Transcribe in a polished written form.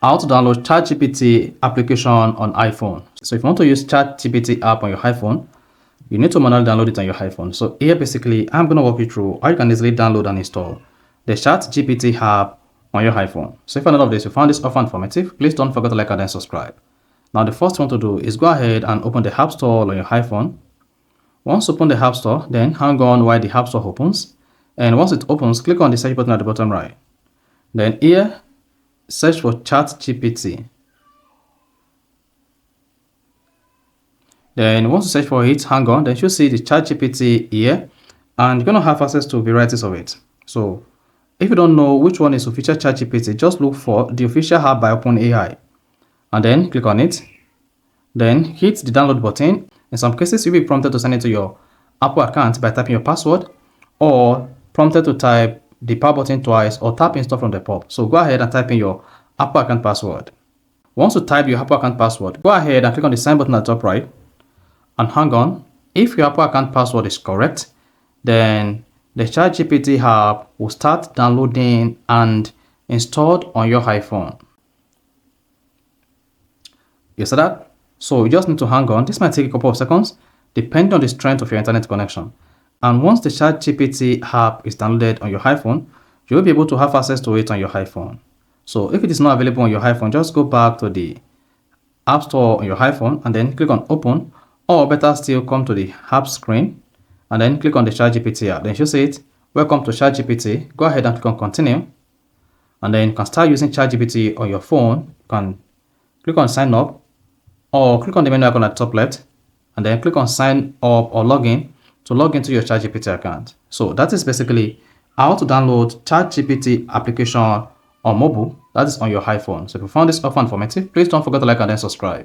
How to download ChatGPT application on iPhone. So if you want to use ChatGPT app on your iPhone, you need to manually download it on your iPhone. So here basically, I'm going to walk you through how you can easily download and install the ChatGPT app on your iPhone. So if none of this, you found this offer informative, please don't forget to like and then subscribe. Now the first thing you want to do is go ahead and open the App Store on your iPhone. Once you open the App Store, then hang on while the App Store opens. And once it opens, click on the search button at the bottom right. Then here, search for ChatGPT. Then once you search for it, hang on, then you'll see the ChatGPT here, and you're going to have access to varieties of it. So if you don't know which one is official ChatGPT, just look for the official app by OpenAI, and then click on it. Then hit the download button. In some cases, you'll be prompted to sign into your Apple account by typing your password, or prompted to type the power button twice, or tap install from the pop. So go ahead and type in your Apple account password. Once you type your Apple account password, go ahead and click on the sign button at the top right, and hang on. If your Apple account password is correct, then the ChatGPT app will start downloading and installed on your iPhone. You see that? So you just need to hang on. This might take a couple of seconds, depending on the strength of your internet connection. And once the ChatGPT app is downloaded on your iPhone, you'll be able to have access to it on your iPhone. So if it is not available on your iPhone, just go back to the App Store on your iPhone and then click on Open, or better still, come to the app screen and then click on the ChatGPT app. Then you see it, welcome to ChatGPT. Go ahead and click on Continue, and then you can start using ChatGPT on your phone. You can click on Sign Up, or click on the menu icon at the top left, and then click on Sign Up or Login to log into your ChatGPT account. So that is basically how to download ChatGPT application on mobile, that is on your iPhone. So if you found this offer informative, please don't forget to like and then subscribe.